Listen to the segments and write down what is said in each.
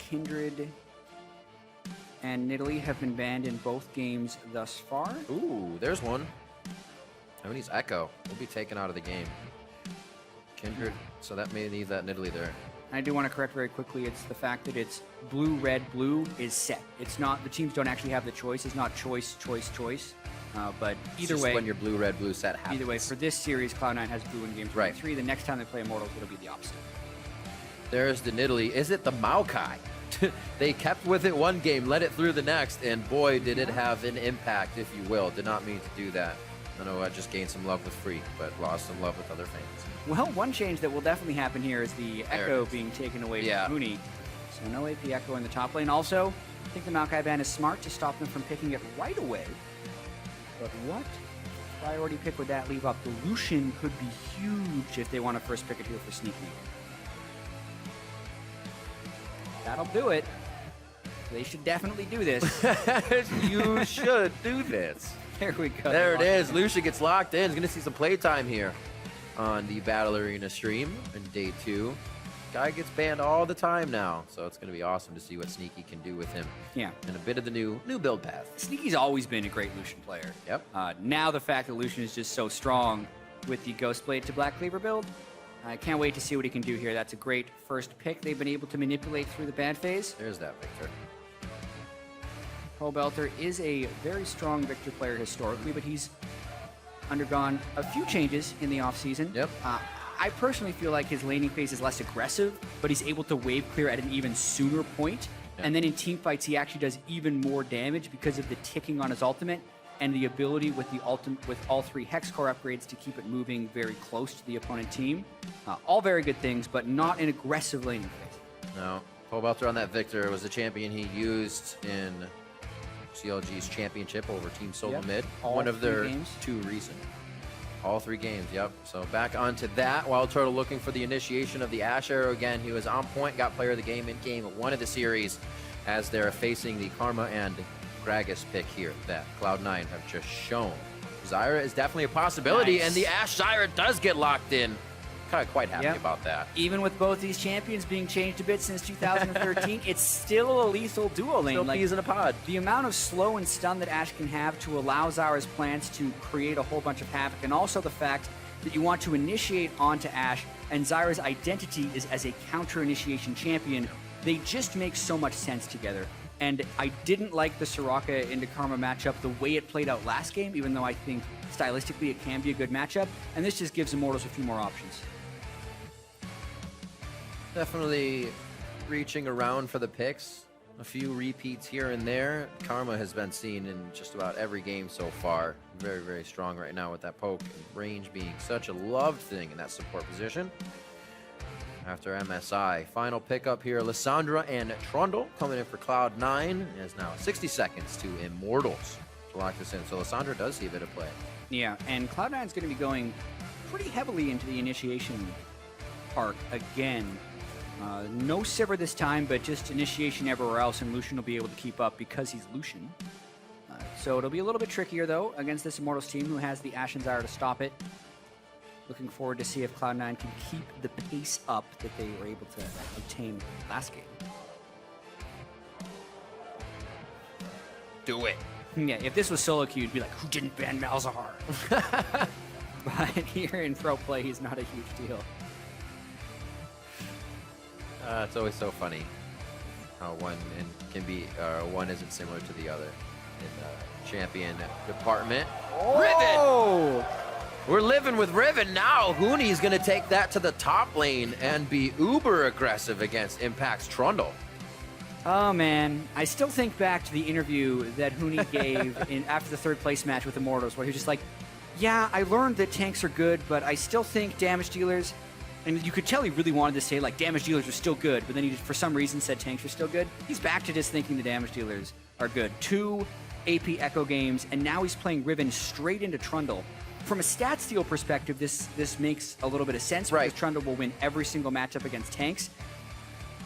Kindred and Nidalee have been banned in both games thus far. Ooh, there's one. Huni's Echo will be taken out of the game. Kindred, so that may leave that Nidalee there. I do want to correct very quickly, it's the fact that it's blue, red, blue is set. It's not, the teams don't actually have the choice. It's not choice, choice, choice. But either way, when your blue, red, blue set happens. Either way, for this series, Cloud9 has blue in game 3. The next time they play Immortals, it'll be the opposite. There's the Nidalee. Is it the Maokai? They kept with it one game, let it through the next, and boy, did it have an impact, if you will. Did not mean to do that. I know I just gained some love with Freak, but lost some love with other fans. Well, one change that will definitely happen here is the Echo being taken away from Huni. So no AP Echo in the top lane. Also, I think the Maokai ban is smart to stop them from picking it right away. But what priority pick would that leave up? The Lucian could be huge if they want to first pick it here for Sneaky. That'll do it. They should definitely do this. You should do this. There we go. There it is. Lucia gets locked in. He's going to see some playtime here on the Battle Arena stream in day 2. Guy gets banned all the time now, so it's going to be awesome to see what Sneaky can do with him. Yeah. And a bit of the new build path. Sneaky's always been a great Lucian player. Yep. Now the fact that Lucian is just so strong with the Ghostblade to Black Cleaver build, I can't wait to see what he can do here. That's a great first pick they've been able to manipulate through the ban phase. There's that Victor. Belter is a very strong Victor player historically, but he's undergone a few changes in the offseason. Yep. I personally feel like his laning phase is less aggressive, but he's able to wave clear at an even sooner point. Yep. And then in team fights, he actually does even more damage because of the ticking on his ultimate and the ability with the with all 3 Hex Core upgrades to keep it moving very close to the opponent team. All very good things, but not an aggressive laning phase. No. Belter on that Victor was the champion he used in CLG's championship over Team Solo Mid. One of their games. 2 recent. All 3 games, yep. So back onto that. Wild Turtle looking for the initiation of the Ash Arrow again. He was on point, got player of the game in game 1 of the series as they're facing the Karma and Gragas pick here that Cloud9 have just shown. Zyra is definitely a possibility, and the Ash Zyra does get locked in. Kind of quite happy about that. Even with both these champions being changed a bit since 2013, it's still a lethal duo lane. Still peas in a pod. The amount of slow and stun that Ashe can have to allow Zyra's plans to create a whole bunch of havoc, and also the fact that you want to initiate onto Ashe, and Zyra's identity is as a counter-initiation champion, they just make so much sense together. And I didn't like the Soraka into Karma matchup the way it played out last game, even though I think stylistically it can be a good matchup, and this just gives Immortals a few more options. Definitely reaching around for the picks. A few repeats here and there. Karma has been seen in just about every game so far. Very, very strong right now with that poke and range being such a loved thing in that support position. After MSI, final pickup here, Lissandra and Trundle coming in for Cloud9. It is now 60 seconds to Immortals to lock this in. So Lissandra does see a bit of play. Yeah, and Cloud9 is going to be going pretty heavily into the initiation arc again. No Sivir this time, but just initiation everywhere else, and Lucian will be able to keep up because he's Lucian. So it'll be a little bit trickier, though, against this Immortals team who has the Ashe and Zyra to stop it. Looking forward to see if Cloud9 can keep the pace up that they were able to obtain last game. Do it. Yeah, if this was solo queue, you'd be like, who didn't ban Malzahar? But here in pro play, he's not a huge deal. It's always so funny how one isn't similar to the other in the champion department. Oh! Riven! We're living with Riven now. Huni's going to take that to the top lane and be uber aggressive against Impact's Trundle. Oh, man. I still think back to the interview that Huni gave after the 3rd place match with Immortals, where he was just like, yeah, I learned that tanks are good, but I still think damage dealers... And you could tell he really wanted to say, like, damage dealers are still good, but then he, for some reason, said tanks are still good. He's back to just thinking the damage dealers are good. 2 AP Echo games, and now he's playing Riven straight into Trundle. From a stat steal perspective, this makes a little bit of sense, because Trundle will win every single matchup against tanks.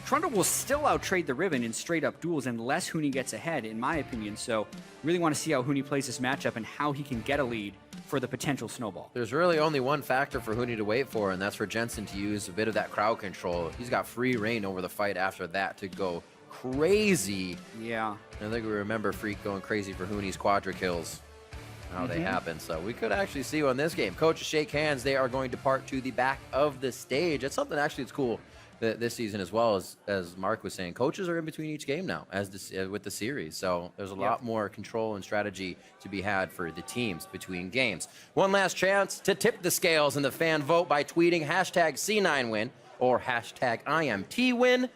Trundle will still outtrade the Riven in straight-up duels unless Huni gets ahead, in my opinion. So really want to see how Huni plays this matchup and how he can get a lead for the potential snowball. There's really only one factor for Huni to wait for, and that's for Jensen to use a bit of that crowd control. He's got free reign over the fight after that to go crazy. Yeah. I think we remember Freak going crazy for Hooney's quadra kills, how they happen. So we could actually see on this game. Coaches shake hands. They are going to depart to the back of the stage. That's something actually that's cool this season as well. As Mark was saying, coaches are in between each game now with the series. So there's a lot more control and strategy to be had for the teams between games. One last chance to tip the scales in the fan vote by tweeting hashtag C9win or hashtag IMT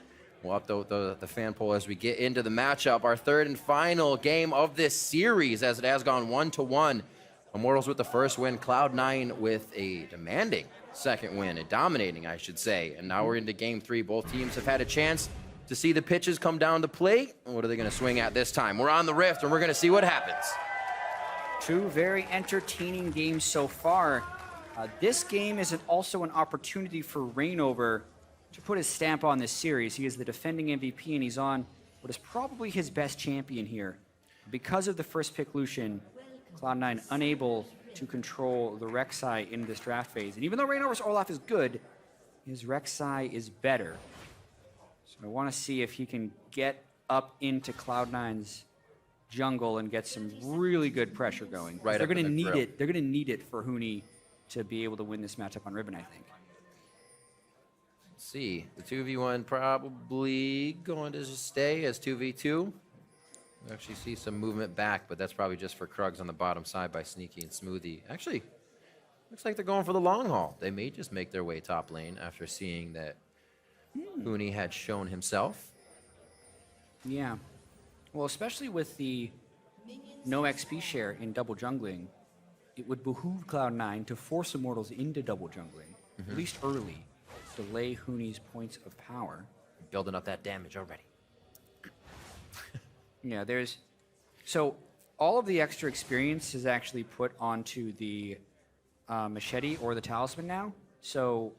We'll update the fan poll as we get into the matchup. Our third and final game of this series as it has gone 1-1. Immortals with the first win, Cloud9 with a demanding second win, a dominating, I should say. And now we're into game 3. Both teams have had a chance to see the pitches come down the plate. What are they going to swing at this time? We're on the Rift, and we're going to see what happens. 2 very entertaining games so far. This game is also an opportunity for Reignover to put his stamp on this series. He is the defending MVP, and he's on what is probably his best champion here. Because of the first pick Lucian, Cloud9 unable to control the Rek'Sai in this draft phase. And even though Reignover's Olaf is good, his Rek'Sai is better. So I want to see if he can get up into Cloud9's jungle and get some really good pressure going. Right, they're going to need grill. it. They're going to need it for Hooney to be able to win this matchup on Ribbon, I think. Let's see, the 2v1 probably going to stay as 2v2. We actually see some movement back, but that's probably just for Krugs on the bottom side by Sneaky and Smoothie. Actually, looks like they're going for the long haul. They may just make their way top lane after seeing that Hooney had shown himself. Yeah. Well, especially with the no XP share in double jungling, it would behoove Cloud9 to force Immortals into double jungling, at least early, delay Hooney's points of power. Building up that damage already. Yeah, so all of the extra experience is actually put onto the machete or the talisman now. So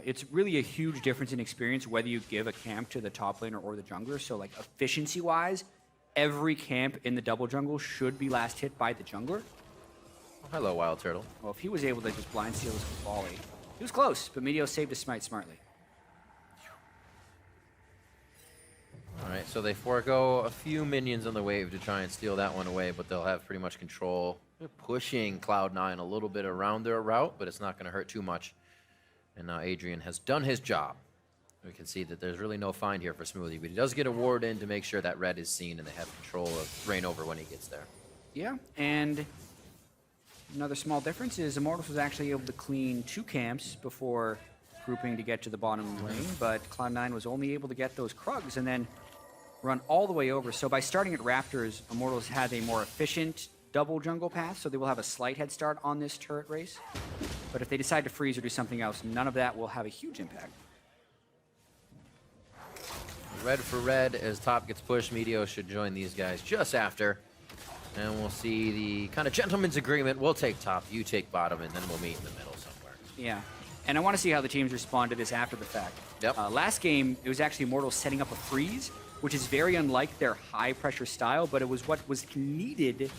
it's really a huge difference in experience whether you give a camp to the top laner or the jungler. So like efficiency-wise, every camp in the double jungle should be last hit by the jungler. Oh, hello, Wild Turtle. Well, if he was able to just blind steal this volley, he was close, but Meteor saved his smite smartly. All right, so they forego a few minions on the wave to try and steal that one away, but they'll have pretty much control. They're pushing Cloud9 a little bit around their route, but it's not going to hurt too much. And now Adrian has done his job. We can see that there's really no find here for Smoothie, but he does get a ward in to make sure that red is seen and they have control of Reignover when he gets there. Yeah, and another small difference is Immortals was actually able to clean 2 camps before grouping to get to the bottom lane, but Cloud9 was only able to get those Krugs and then run all the way over. So by starting at Raptors, Immortals had a more efficient double jungle path, so they will have a slight head start on this turret race. But if they decide to freeze or do something else, none of that will have a huge impact. Red for red as top gets pushed. Meteor should join these guys just after. And we'll see the kind of gentleman's agreement. We'll take top, you take bottom, and then we'll meet in the middle somewhere. Yeah, and I want to see how the teams respond to this after the fact. Yep. Last game, it was actually Immortals setting up a freeze, which is very unlike their high-pressure style, but it was what was needed,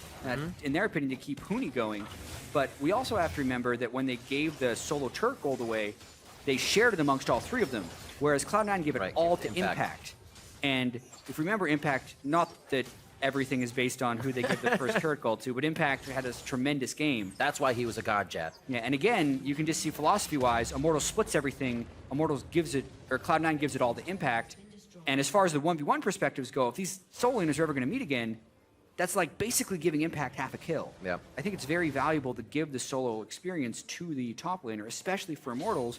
in their opinion, to keep Hooney going. But we also have to remember that when they gave the solo turret gold away, they shared it amongst all 3 of them, whereas Cloud9 gave it all to Impact. And if you remember Impact, not that everything is based on who they give the first turret gold to, but Impact had a tremendous game. That's why he was a god, Jet. Yeah, and again, you can just see philosophy-wise, Immortals splits everything, Immortals gives it, or Cloud9 gives it all to Impact. And as far as the 1v1 perspectives go, if these solo laners are ever going to meet again, that's like basically giving Impact half a kill. Yeah. I think it's very valuable to give the solo experience to the top laner, especially for Immortals,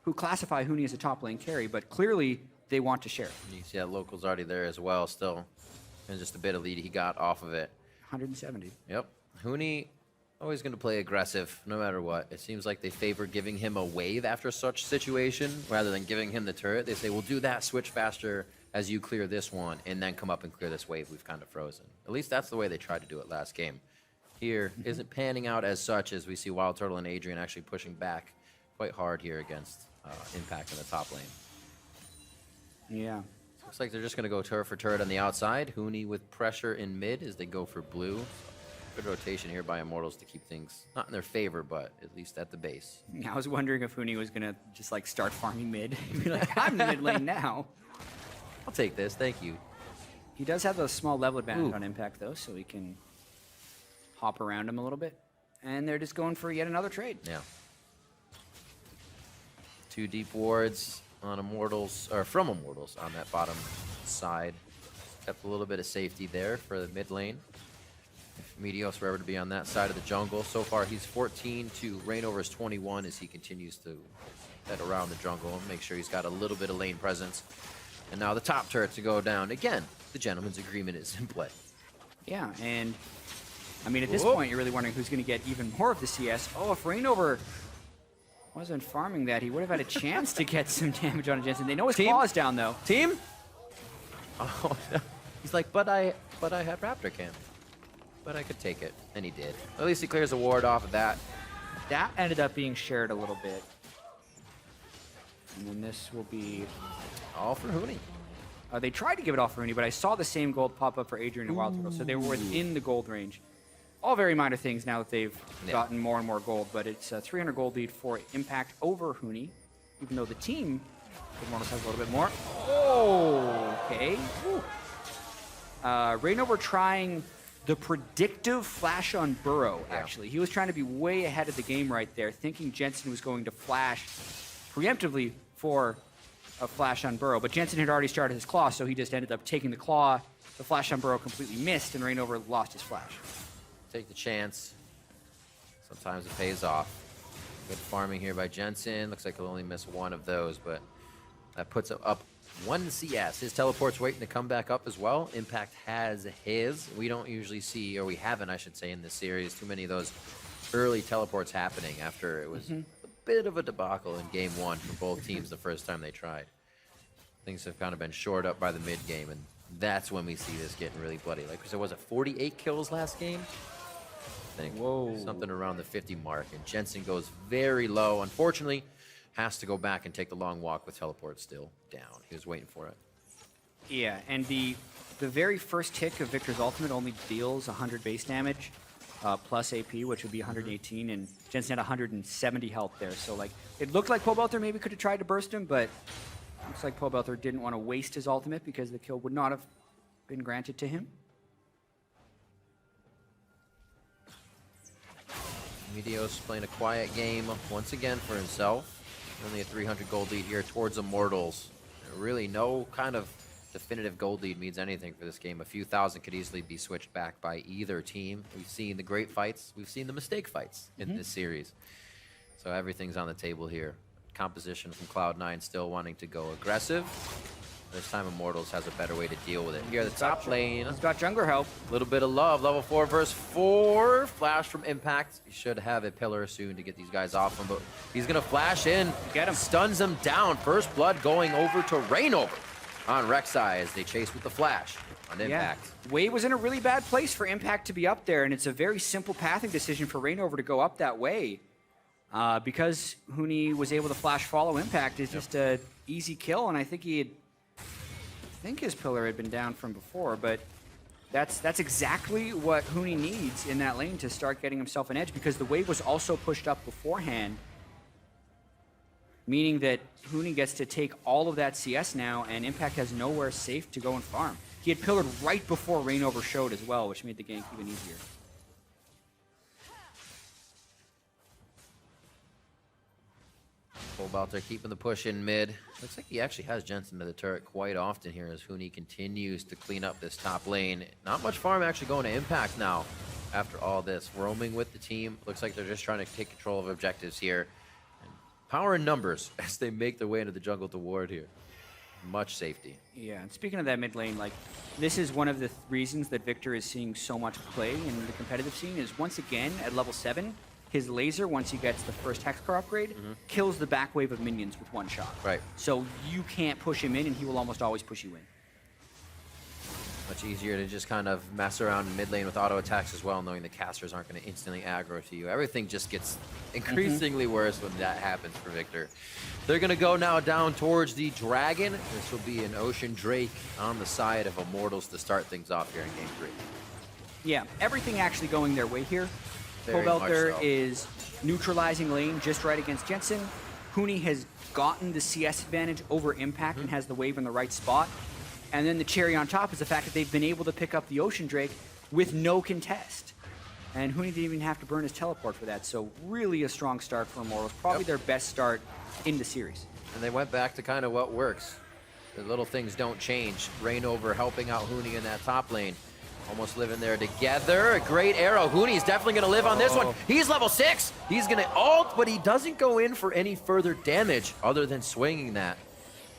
who classify Hooney as a top lane carry, but clearly they want to share. You see that local's already there as well still. And just a bit of lead he got off of it. 170. Yep. Hooney always going to play aggressive no matter what. It seems like they favor giving him a wave after such situation rather than giving him the turret. They say, we'll do that, switch faster as you clear this one, and then come up and clear this wave we've kind of frozen. At least that's the way they tried to do it last game. Here isn't panning out as such as we see Wild Turtle and Adrian actually pushing back quite hard here against Impact in the top lane. Yeah. Looks like they're just going to go turret for turret on the outside. Hooney with pressure in mid as they go for blue. Good rotation here by Immortals to keep things not in their favor, but at least at the base. I was wondering if Hooney was going to just like start farming mid. Be like, I'm in the mid lane now. I'll take this. Thank you. He does have a small level advantage Ooh. on impact, though, so he can hop around him a little bit. And they're just going for yet another trade. Yeah. 2 deep wards on Immortals, or from Immortals on that bottom side. Kept a little bit of safety there for the mid lane. If Meteos were ever to be on that side of the jungle, so far he's 14 to Reignover's 21 as he continues to head around the jungle and make sure he's got a little bit of lane presence. And now the top turret to go down. Again, the gentleman's agreement is in play. Yeah, and I mean, at this point, you're really wondering who's going to get even more of the CS. Oh, if Reignover wasn't farming that, he would have had a chance to get some damage on Jensen. They know his claw is down, though. Team? Oh, no. He's like, but I had Raptor Camp. But I could take it, and he did. At least he clears a ward off of that. That ended up being shared a little bit. And then this will be... All for Huni. They tried to give it off for Rooney, but I saw the same gold pop up for Adrian and Wild Turtle, so they were within the gold range. All very minor things now that they've gotten more and more gold, but it's a 300 gold lead for Impact over Huni, even though the team, Immortals, has a little bit more. Oh, okay. Reignover trying the predictive flash on Burrow, actually. He was trying to be way ahead of the game right there, thinking Jensen was going to flash preemptively for a flash on Burrow, but Jensen had already started his claw, so he just ended up taking the claw. The flash on Burrow completely missed, and Reignover lost his flash. Take the chance. Sometimes it pays off. Good farming here by Jensen. Looks like he'll only miss one of those, but that puts him up 1 CS. His teleport's waiting to come back up as well. Impact has his. We don't usually see, or we haven't, I should say, in this series, too many of those early teleports happening after it was a bit of a debacle in game 1 for both teams the first time they tried. Things have kind of been shored up by the mid game, and that's when we see this getting really bloody. Like we said, was it 48 kills last game? I think something around the 50 mark, and Jensen goes very low. Unfortunately, has to go back and take the long walk with teleport still down. He was waiting for it. Yeah, and the very first tick of Victor's ultimate only deals 100 base damage plus AP, which would be 118, and Jensen had 170 health there. So like, it looked like Pobelter maybe could have tried to burst him, but looks like Pobelter didn't want to waste his ultimate because the kill would not have been granted to him. Meteos playing a quiet game once again for himself. Only a 300 gold lead here towards Immortals. Really no kind of definitive gold lead means anything for this game. A few thousand could easily be switched back by either team. We've seen the great fights. We've seen the mistake fights in this series. So everything's on the table here. Composition from Cloud9 still wanting to go aggressive. This time Immortals has a better way to deal with it. Here the top lane. He's got jungler help. A little bit of love. Level 4 versus 4. Flash from Impact. He should have a pillar soon to get these guys off him, but he's going to flash in. Get him. Stuns him down. First blood going over to Reignover on Rek'Sai as they chase with the flash on Impact. Yeah. Wave was in a really bad place for Impact to be up there, and it's a very simple pathing decision for Reignover to go up that way. Because Huni was able to flash follow Impact is just a easy kill, and I think his pillar had been down from before, but that's exactly what Huni needs in that lane to start getting himself an edge, because the wave was also pushed up beforehand, meaning that Huni gets to take all of that CS now, and Impact has nowhere safe to go and farm. He had pillared right before Reignover showed as well, which made the gank even easier. Pobelter keeping the push in mid. Looks like he actually has Jensen to the turret quite often here as Huni continues to clean up this top lane. Not much farm actually going to Impact now after all this. Roaming with the team. Looks like they're just trying to take control of objectives here. And power in numbers as they make their way into the jungle to ward here. Much safety. Yeah, and speaking of that mid lane, like, this is one of the reasons that Victor is seeing so much play in the competitive scene is once again at level 7, his laser, once he gets the first Hexcar upgrade, kills the back wave of minions with one shot. Right. So you can't push him in, and he will almost always push you in. Much easier to just kind of mess around in mid lane with auto attacks as well, knowing the casters aren't going to instantly aggro to you. Everything just gets increasingly worse when that happens for Victor. They're going to go now down towards the Dragon. This will be an Ocean Drake on the side of Immortals to start things off here in game 3. Yeah, everything actually going their way here. Very much Pobelter so. is neutralizing lane just right against Jensen. Huni has gotten the CS advantage over Impact and has the wave in the right spot. And then the cherry on top is the fact that they've been able to pick up the Ocean Drake with no contest. And Huni didn't even have to burn his teleport for that. So really a strong start for Immortals. Probably their best start in the series. And they went back to kind of what works. The little things don't change. Reignover helping out Huni in that top lane. Almost living there together. A great arrow. Huni's definitely going to live on this one. He's level 6. He's going to ult, but he doesn't go in for any further damage other than swinging that.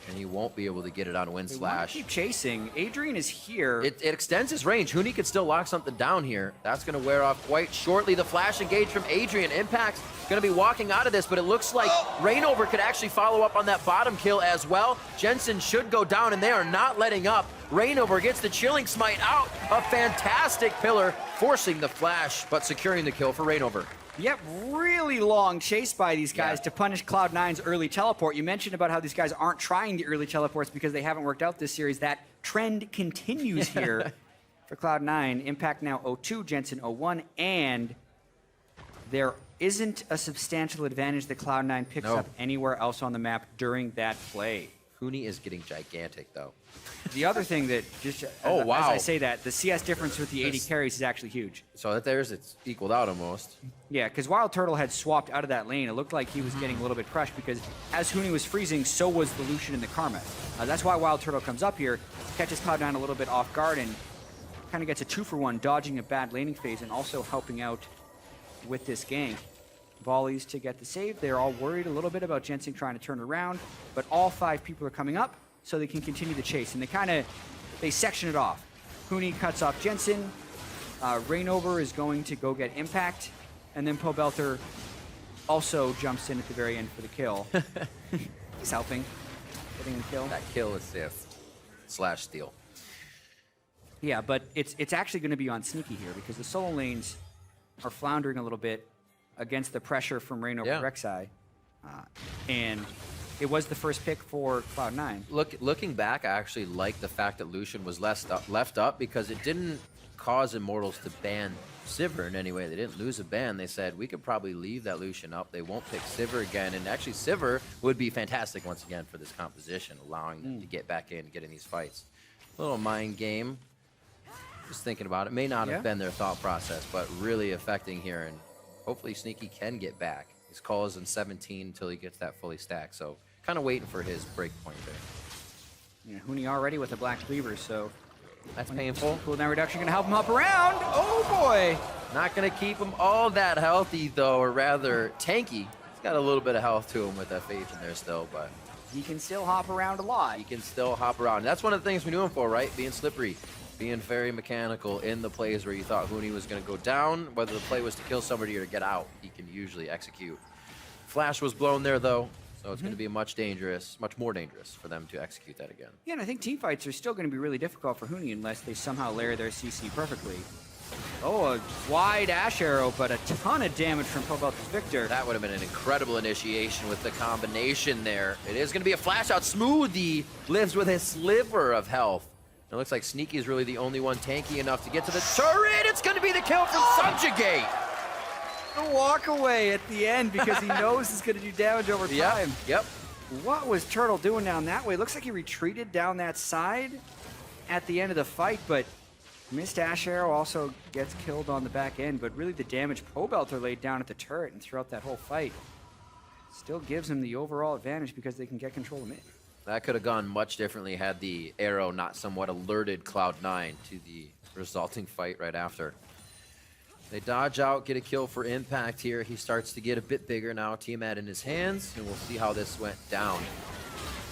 And he won't be able to get it on Wind Slash. Keep chasing. Adrian is here. It extends his range. Huni could still lock something down here. That's going to wear off quite shortly. The flash engage from Adrian. Impact's going to be walking out of this, but it looks like Reignover could actually follow up on that bottom kill as well. Jensen should go down, and they are not letting up. Reignover gets the Chilling Smite out. A fantastic pillar, forcing the flash, but securing the kill for Reignover. Yep, really long chase by these guys to punish Cloud9's early teleport. You mentioned about how these guys aren't trying the early teleports because they haven't worked out this series. That trend continues here for Cloud9. Impact now 0-2, Jensen 0-1, and there isn't a substantial advantage that Cloud9 picks up anywhere else on the map during that play. Huni is getting gigantic, though. The other thing that just as I say that, the CS difference with the 80 carries is actually huge. So that it's equaled out almost. Yeah, because Wild Turtle had swapped out of that lane. It looked like he was getting a little bit crushed because as Huni was freezing, so was the Lucian and the Karma. That's why Wild Turtle comes up here, catches Cloud9 a little bit off guard, and kind of gets a 2-for-1, dodging a bad laning phase and also helping out with this gank. Volleys to get the save. They're all worried a little bit about Jensen trying to turn around, but all 5 people are coming up so they can continue the chase. And they section it off. Huni cuts off Jensen. Reignover is going to go get Impact. And then Pobelter also jumps in at the very end for the kill. He's helping, getting the kill. That kill assist / steal. Yeah, but it's actually going to be on Sneaky here because the solo lanes are floundering a little bit against the pressure from Reignover Rek'Sai. And it was the first pick for Cloud9. Looking back, I actually like the fact that Lucian was left up because it didn't cause Immortals to ban Sivir in any way. They didn't lose a ban. They said, we could probably leave that Lucian up. They won't pick Sivir again. And actually, Sivir would be fantastic once again for this composition, allowing them to get back in and get in these fights. A little mind game. Just thinking about it. May not have been their thought process, but really affecting here. And hopefully Sneaky can get back. His call is in 17 until he gets that fully stacked. So kind of waiting for his break point there. Yeah, Huni already with a Black Cleaver, so that's painful. Cooldown reduction going to help him up around. Oh boy! Not going to keep him all that healthy though, or rather tanky. He's got a little bit of health to him with that phage in there still, but he can still hop around a lot. He can still hop around. And that's one of the things we knew him for, right? Being slippery. Being very mechanical in the plays where you thought Huni was going to go down, whether the play was to kill somebody or to get out, he can usually execute. Flash was blown there, though, so it's going to be much more dangerous for them to execute that again. Yeah, and I think teamfights are still going to be really difficult for Huni unless they somehow layer their CC perfectly. Oh, a wide Ash arrow, but a ton of damage from Pobelter's Victor. That would have been an incredible initiation with the combination there. It is going to be a flash out. Smoothie lives with a sliver of health. It looks like Sneaky is really the only one tanky enough to get to the turret. It's going to be the kill from Subjugate. The walk away at the end because he knows it's going to do damage over time. Yep. What was Turtle doing down that way? Looks like he retreated down that side at the end of the fight, but missed Ash Arrow also gets killed on the back end. But really the damage Pobelter laid down at the turret and throughout that whole fight still gives him the overall advantage because they can get control of mid. That could have gone much differently had the arrow not somewhat alerted Cloud9 to the resulting fight right after. They dodge out, get a kill for Impact here. He starts to get a bit bigger now. Tiamat in his hands, and we'll see how this went down.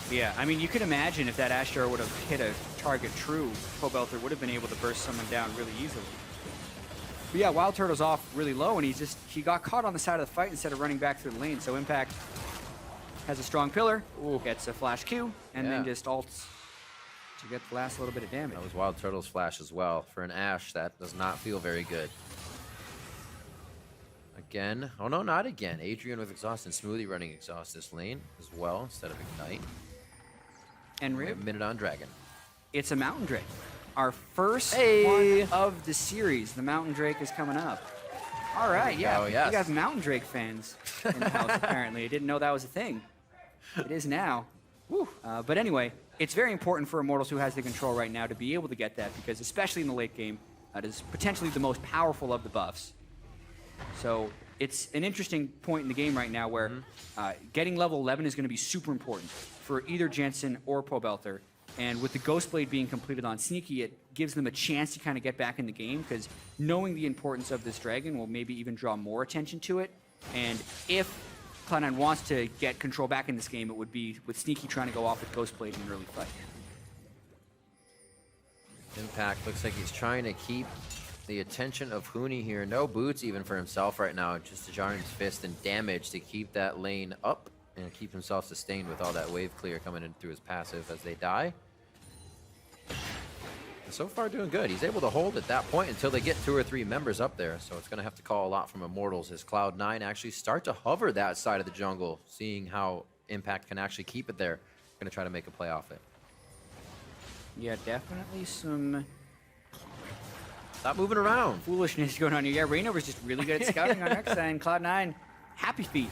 Yeah, I mean, you could imagine if that Ash Arrow would have hit a target true, Pobelter would have been able to burst someone down really easily. But yeah, Wild Turtle's off really low, and he got caught on the side of the fight instead of running back through the lane. So Impact has a strong pillar, gets a flash Q, and then just ults to get the last little bit of damage. That was Wild Turtle's flash as well. For an Ashe, that does not feel very good. Again. Oh, no, not again. Adrian with Exhaust and Smoothie running Exhaust this lane as well instead of Ignite. And we have a minute on Dragon. It's a Mountain Drake. Our first one of the series. The Mountain Drake is coming up. All right, yeah. Oh, yes. You guys Mountain Drake fans in the house, apparently. I didn't know that was a thing. It is now. Woo. But anyway, it's very important for Immortals, who has the control right now, to be able to get that, because especially in the late game, that is potentially the most powerful of the buffs. So it's an interesting point in the game right now where getting level 11 is going to be super important for either Jensen or Pobelter. And with the Ghostblade being completed on Sneaky, it gives them a chance to kind of get back in the game, because knowing the importance of this dragon will maybe even draw more attention to it. And if Cloud9 wants to get control back in this game, it would be with Sneaky trying to go off with Ghostblade in an early fight. Impact looks like he's trying to keep the attention of Huni here. No boots even for himself right now. Just Jarn's fist and damage to keep that lane up and keep himself sustained with all that wave clear coming in through his passive as they die. So far doing good. He's able to hold at that point until they get 2 or 3 members up there. So it's going to have to call a lot from Immortals as Cloud9 actually start to hover that side of the jungle, seeing how Impact can actually keep it there. Going to try to make a play off it. Yeah, definitely some Stop moving around. foolishness going on here. Yeah, Rainover's just really good at scouting on Rek'Sai, and Cloud9, happy feet.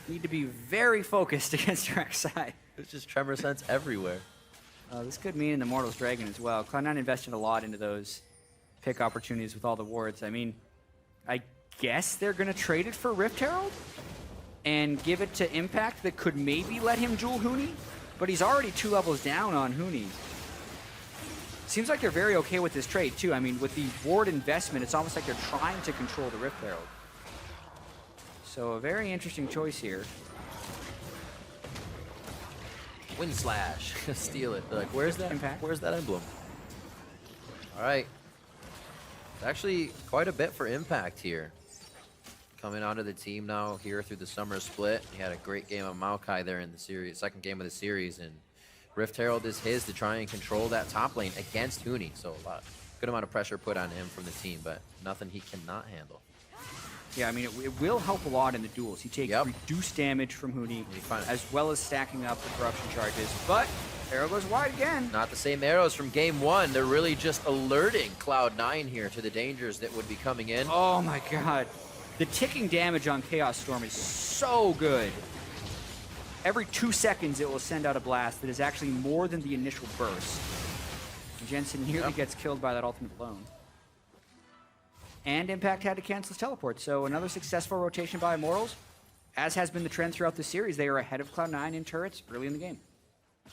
Need to be very focused against Rek'Sai. There's just tremor sense everywhere. This could mean an Immortals Dragon as well. Cloud9 invested a lot into those pick opportunities with all the wards. I mean, I guess they're going to trade it for Rift Herald and give it to Impact that could maybe let him duel Huni, but he's already 2 levels down on Huni. Seems like they're very okay with this trade, too. I mean, with the ward investment, it's almost like they're trying to control the Rift Herald. So a very interesting choice here. Wind slash. Steal it. They're like, where's that Impact? Where's that emblem? All right. Actually, quite a bit for Impact here. Coming onto the team now here through the summer split. He had a great game of Maokai there in the series, second game of the series, and Rift Herald is his to try and control that top lane against Huni. So good amount of pressure put on him from the team, but nothing he cannot handle. Yeah, I mean, it will help a lot in the duels. He takes reduced damage from Huni, as well as stacking up the corruption charges. But arrow goes wide again. Not the same arrows from game 1. They're really just alerting Cloud9 here to the dangers that would be coming in. Oh my god. The ticking damage on Chaos Storm is so good. Every 2 seconds, it will send out a blast that is actually more than the initial burst. And Jensen nearly gets killed by that ultimate alone. And Impact had to cancel his teleport, so another successful rotation by Immortals. As has been the trend throughout the series, they are ahead of Cloud9 in turrets early in the game.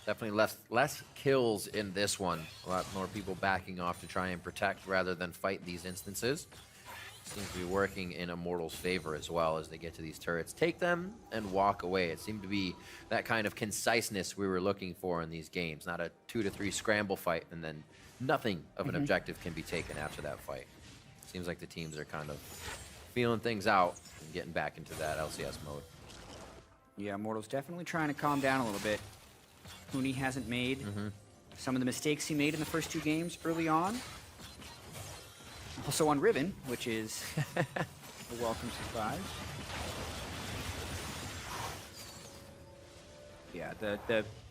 Definitely less kills in this one. A lot more people backing off to try and protect rather than fight these instances. Seems to be working in Immortals' favor as well as they get to these turrets. Take them and walk away. It seemed to be that kind of conciseness we were looking for in these games. Not a 2 to 3 scramble fight and then nothing of an objective can be taken after that fight. Seems like the teams are kind of feeling things out and getting back into that LCS mode. Yeah, Immortals definitely trying to calm down a little bit. Huni hasn't made some of the mistakes he made in the first 2 games early on. Also on Riven, which is a welcome surprise. Yeah,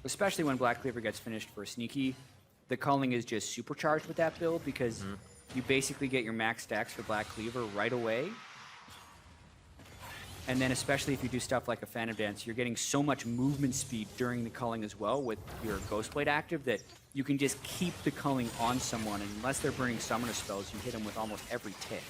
especially when Black Cleaver gets finished for Sneaky, the culling is just supercharged with that build, because you basically get your max stacks for Black Cleaver right away. And then especially if you do stuff like a Phantom Dance, you're getting so much movement speed during the culling as well with your Ghostblade active that you can just keep the culling on someone, and unless they're burning summoner spells, you hit them with almost every tick.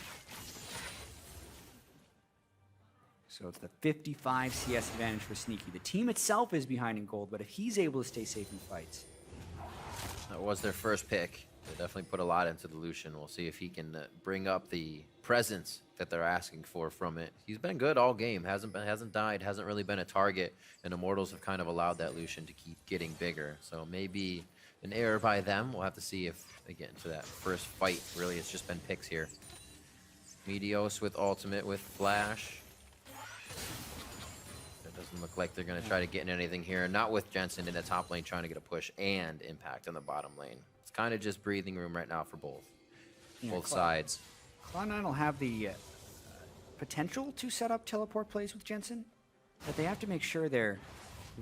So it's the 55 CS advantage for Sneaky. The team itself is behind in gold, but if he's able to stay safe in fights. That was their first pick. They definitely put a lot into the Lucian. We'll see if he can bring up the presence that they're asking for from it. He's been good all game. Hasn't died. Hasn't really been a target. And Immortals have kind of allowed that Lucian to keep getting bigger. So maybe an error by them. We'll have to see if they get into that first fight. Really, it's just been picks here. Meteos with ultimate with flash. It doesn't look like they're going to try to get in anything here. Not with Jensen in the top lane trying to get a push and Impact in the bottom lane. It's kind of just breathing room right now for both sides. Cloud9 will have the potential to set up teleport plays with Jensen, but they have to make sure they're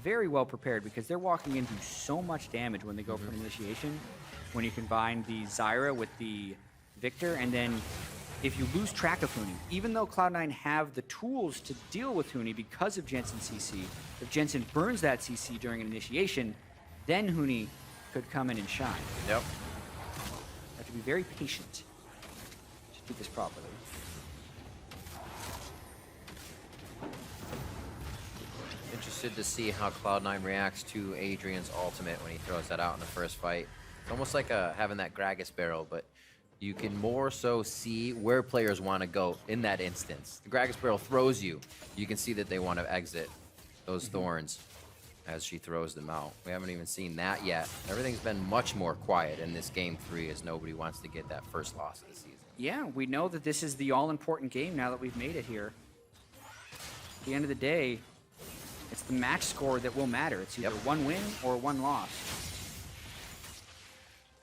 very well prepared, because they're walking into so much damage when they go for an initiation. When you combine the Zyra with the Victor, and then if you lose track of Huni, even though Cloud9 have the tools to deal with Huni because of Jensen's CC, if Jensen burns that CC during an initiation, then Huni could come in and shine. Yep. You have to be very patient to do this properly. Interested to see how Cloud9 reacts to Adrian's ultimate when he throws that out in the first fight. It's almost like having that Gragas barrel, but you can more so see where players want to go in that instance. The Gragas barrel throws you. You can see that they want to exit those thorns as she throws them out. We haven't even seen that yet. Everything's been much more quiet in this game 3 as nobody wants to get that first loss of the season. Yeah, we know that this is the all-important game now that we've made it here. At the end of the day, it's the match score that will matter. It's either one win or one loss.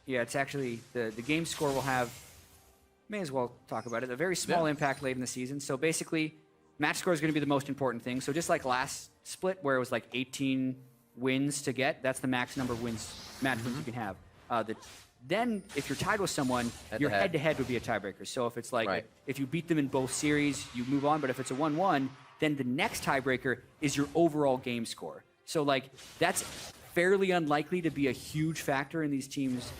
Yeah, it's actually, the game score will have, may as well talk about it, a very small impact late in the season. So basically, match score is going to be the most important thing. So just like last split where it was like 18 wins to get, that's the max number of wins, match wins you can have. Then if you're tied with someone, your head-to-head would be a tiebreaker. So if it's like, if you beat them in both series, you move on. But if it's a 1-1, then the next tiebreaker is your overall game score. So like that's fairly unlikely to be a huge factor in these teams'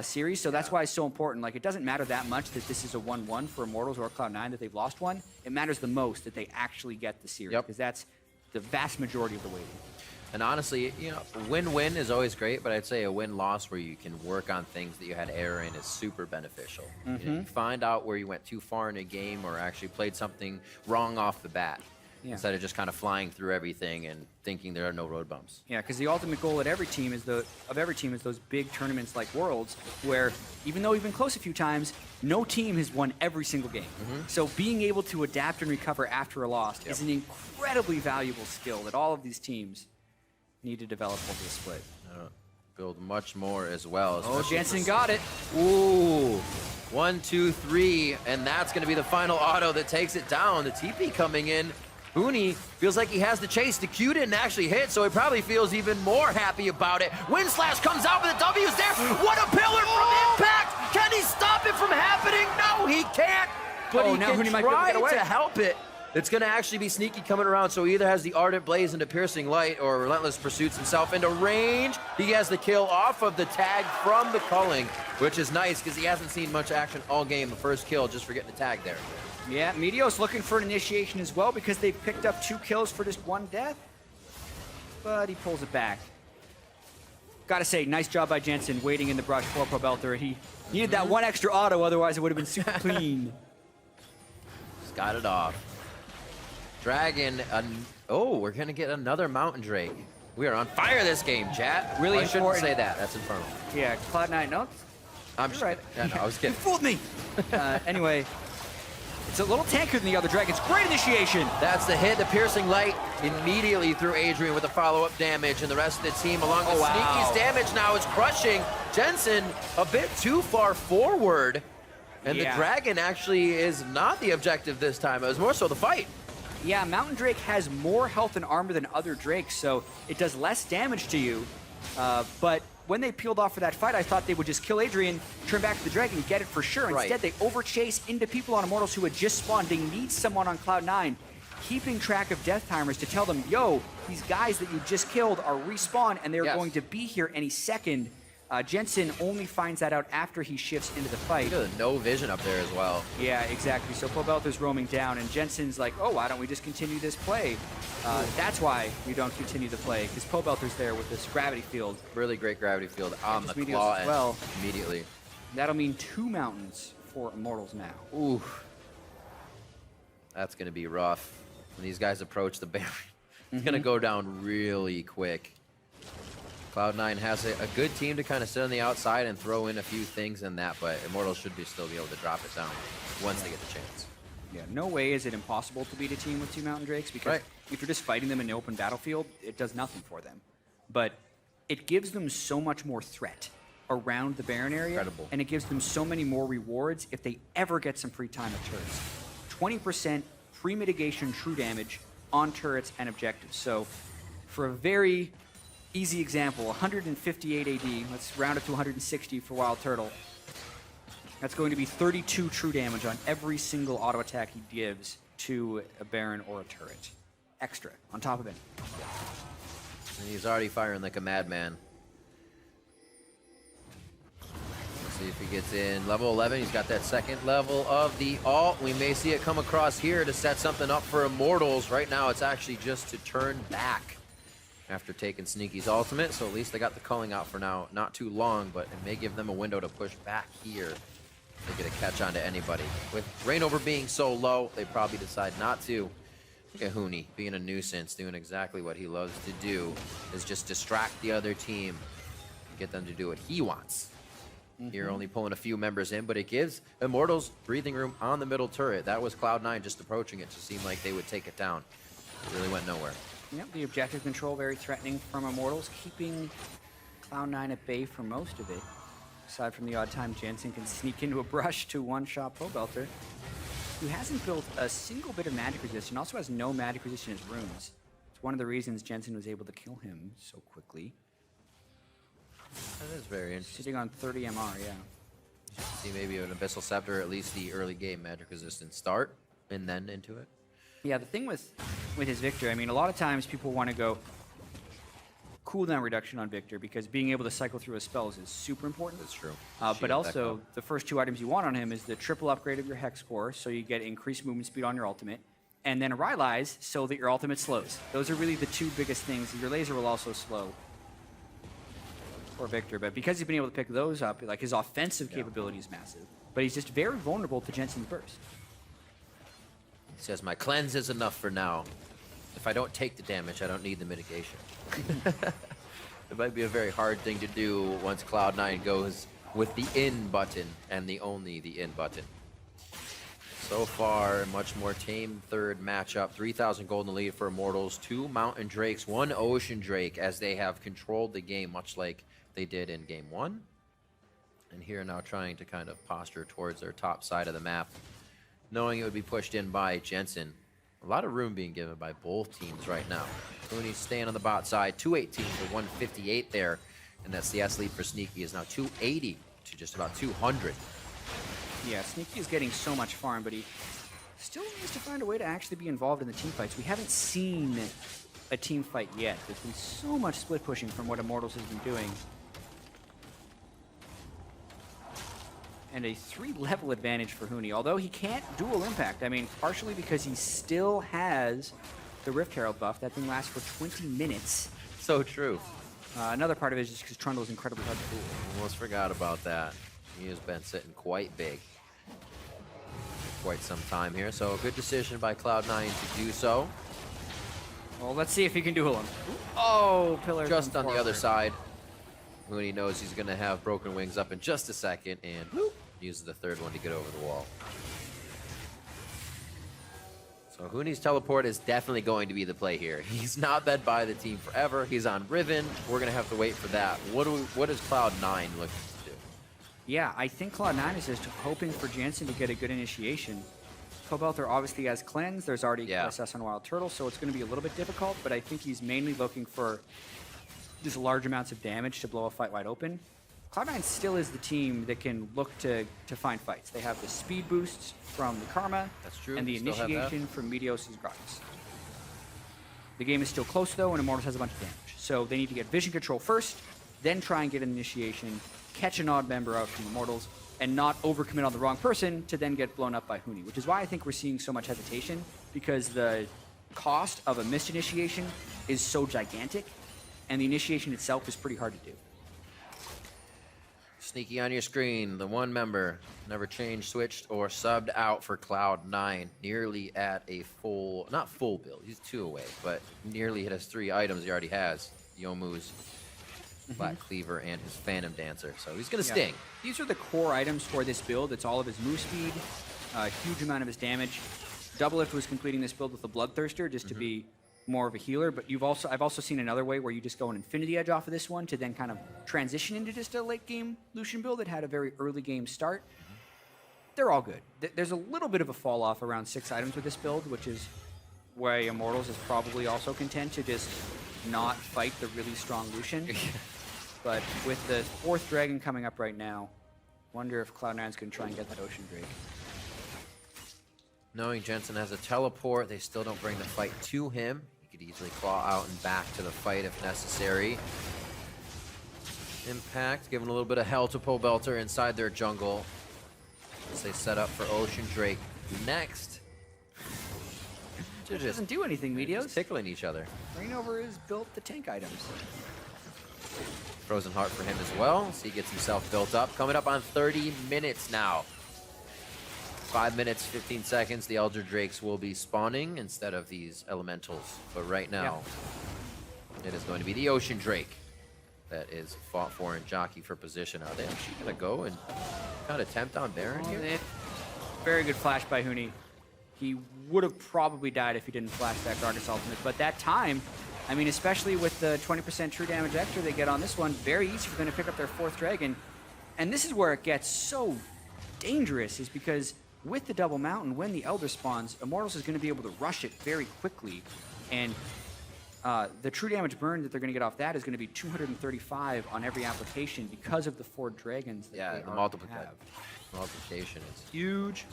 series. So that's why it's so important. Like it doesn't matter that much that this is a 1-1 for Immortals or Cloud9 that they've lost one. It matters the most that they actually get the series because that's the vast majority of the weighting. And honestly, you know, win-win is always great, but I'd say a win-loss where you can work on things that you had error in is super beneficial. You know, you find out where you went too far in a game or actually played something wrong off the bat. Instead of just kind of flying through everything and thinking there are no road bumps. Yeah, because the ultimate goal at every team is those big tournaments like Worlds, where even though we've been close a few times, no team has won every single game. So being able to adapt and recover after a loss is an incredibly valuable skill that all of these teams need to develop over the split. Build much more as well. Oh, Jensen got it. Ooh. 1, 2, 3, and that's going to be the final auto that takes it down. The TP coming in. Huni feels like he has the chase. The Q didn't actually hit, so he probably feels even more happy about it. Windslash comes out, but the W's there. What a pillar from Impact! Can he stop it from happening? No, he can't. But he now can Huni might be able to try get away. to help it. It's going to actually be Sneaky coming around, so he either has the Ardent Blaze into Piercing Light or Relentless Pursuits himself into range. He has the kill off of the tag from the culling, which is nice because he hasn't seen much action all game. The first kill just for getting the tag there. Yeah, Meteos looking for an initiation as well because they've picked up 2 kills for just 1 death. But he pulls it back. Gotta say, nice job by Jensen waiting in the brush for Probelter. He needed that 1 extra auto, otherwise it would have been super clean. Just got it off. Dragon, oh, we're gonna get another Mountain Drake. We are on fire this game, chat. Really I shouldn't important. say that. That's infernal. Yeah, Cloud9, no, I'm just right. Yeah, no, I was kidding. You fooled me. Anyway, it's a little tankier than the other Dragons. Great initiation. That's the hit. The Piercing Light immediately through Adrian with the follow-up damage, and the rest of the team along with Sneaky's damage now is crushing Jensen a bit too far forward. And the Dragon actually is not the objective this time. It was more so the fight. Yeah, Mountain Drake has more health and armor than other Drakes, so it does less damage to you. But when they peeled off for that fight, I thought they would just kill Adrian, turn back to the Dragon, get it for sure. Instead, they overchase into people on Immortals who had just spawned. They need someone on Cloud9 keeping track of death timers to tell them, yo, these guys that you just killed are respawned, and they're going to be here any second. Jensen only finds that out after he shifts into the fight. Look at the no vision up there as well. Yeah, exactly. So Probelter's roaming down, and Jensen's like, oh, why don't we just continue this play? That's why we don't continue the play, because Probelter's there with this gravity field. Really great gravity field on the Meteos claw as well. Immediately. That'll mean 2 mountains for Immortals now. Ooh. That's going to be rough. When these guys approach the Baron, it's going to go down really quick. Cloud9 has a good team to kind of sit on the outside and throw in a few things in that, but Immortals should still be able to drop it down once they get the chance. Yeah, no way is it impossible to beat a team with 2 Mountain Drakes, because if you're just fighting them in the open battlefield, it does nothing for them. But it gives them so much more threat around the Baron area, and it gives them so many more rewards if they ever get some free time at turrets. 20% free mitigation true damage on turrets and objectives. So for a very easy example, 158 AD, let's round it to 160 for Wild Turtle. That's going to be 32 true damage on every single auto attack he gives to a Baron or a turret. Extra, on top of it. And he's already firing like a madman. See if he gets in level 11. He's got that second level of the ult. We may see it come across here to set something up for Immortals. Right now, it's actually just to turn back after taking Sneaky's ultimate. So at least they got the culling out for now. Not too long, but it may give them a window to push back here. They get a catch onto anybody. With Rainover being so low, they probably decide not to. Look at Huni being a nuisance, doing exactly what he loves to do, is just distract the other team, get them to do what he wants. Here only pulling a few members in, but it gives Immortals breathing room on the middle turret. That was Cloud9 just approaching it to seem like they would take it down. It really went nowhere. Yep, the objective control very threatening from Immortals, keeping Cloud9 at bay for most of it. Aside from the odd time Jensen can sneak into a brush to one-shot Pobelter, who hasn't built a single bit of magic resistance, also has no magic resistance in his runes. It's one of the reasons Jensen was able to kill him so quickly. That is very interesting. Sitting on 30 MR, yeah. See maybe an Abyssal Scepter, at least the early game magic resistance start, and then into it. Yeah, the thing with his Victor, I mean, a lot of times people want to go cooldown reduction on Victor because being able to cycle through his spells is super important. That's true. But also, the first two items you want on him is the triple upgrade of your Hex Core, so you get increased movement speed on your ultimate, and then a Rylai's so that your ultimate slows. Those are really the two biggest things. Your laser will also slow for Victor, but because he's been able to pick those up, like his offensive capability is massive, but he's just very vulnerable to Jensen's burst. He says, my cleanse is enough for now. If I don't take the damage, I don't need the mitigation. It might be a very hard thing to do once Cloud9 goes with the in button and the only the in button. So far, much more tame third matchup. 3,000 gold in the lead for Immortals. 2 Mountain Drakes, 1 Ocean Drake, as they have controlled the game much like they did in Game 1. And here now trying to kind of posture towards their top side of the map, knowing it would be pushed in by Jensen. A lot of room being given by both teams right now. Clooney's staying on the bot side, 218 to 158 there. And that CS lead for Sneaky is now 280 to just about 200. Yeah, Sneaky is getting so much farm, but he still needs to find a way to actually be involved in the team fights. We haven't seen a team fight yet. There's been so much split pushing from what Immortals has been doing. And a 3-level advantage for Huni, although he can't dual impact. I mean, partially because he still has the Rift Herald buff. That thing lasts for 20 minutes. So true. Another part of it is just because Trundle is incredibly hard to duel. Almost forgot about that. He has been sitting quite big for quite some time here. So a good decision by Cloud9 to do so. Well, let's see if he can duel him. Oh, pillar. Just on the other side. Huni knows he's going to have Broken Wings up in just a second, and whoop, uses the third one to get over the wall. So Huni's teleport is definitely going to be the play here. He's not been by the team forever. He's on Riven. We're going to have to wait for that. What is Cloud9 looking to do? Yeah, I think Cloud9 is just hoping for Jensen to get a good initiation. Pobelter obviously has Cleanse. There's already SS on Wild Turtle, so it's going to be a little bit difficult, but I think he's mainly looking for just large amounts of damage to blow a fight wide open. Cloud9 still is the team that can look to find fights. They have the speed boosts from the Karma. That's true. And the initiation from Meteos' Gratis. The game is still close though, and Immortals has a bunch of damage. So they need to get vision control first, then try and get an initiation, catch an odd member out from Immortals, and not overcommit on the wrong person to then get blown up by Huni, which is why I think we're seeing so much hesitation, because the cost of a missed initiation is so gigantic, and the initiation itself is pretty hard to do. Sneaky on your screen, the one member never changed, switched, or subbed out for Cloud9. Nearly at a full, not full build, he's 2 away, but nearly hit his 3 items he already has. Yomu's Black Cleaver and his Phantom Dancer, so he's gonna sting. These are the core items for this build. It's all of his move speed, a huge amount of his damage. Doublelift was completing this build with a Bloodthirster just to be more of a healer, but I've also seen another way where you just go an Infinity Edge off of this one to then kind of transition into just a late game Lucian build that had a very early game start. They're all good. There's a little bit of a fall off around 6 items with this build, which is why Immortals is probably also content to just not fight the really strong Lucian. But with the 4th Dragon coming up right now, wonder if Cloud9's going to try and get that Ocean Drake. Knowing Jensen has a teleport, they still don't bring the fight to him. He could easily claw out and back to the fight if necessary. Impact giving a little bit of hell to Pobelter inside their jungle as they set up for Ocean Drake next. It doesn't do anything, Meteos. Just tickling each other. Rainover has built the tank items. Frozen Heart for him as well, so he gets himself built up. Coming up on 30 minutes now. 5 minutes, 15 seconds, the Elder Drakes will be spawning instead of these Elementals. But right now, it is going to be the Ocean Drake that is fought for and jockey for position. Are they actually going to go and kind of tempt on Baron here? Very good flash by Huni. He would have probably died if he didn't flash that Gragas ultimate. But that time, I mean, especially with the 20% true damage extra they get on this one, very easy for them to pick up their 4th dragon. And this is where it gets so dangerous, is because with the double mountain, when the Elder spawns, Immortals is going to be able to rush it very quickly. And the true damage burn that they're going to get off that is going to be 235 on every application because of the 4 dragons that they the already have. multiplication is Huge.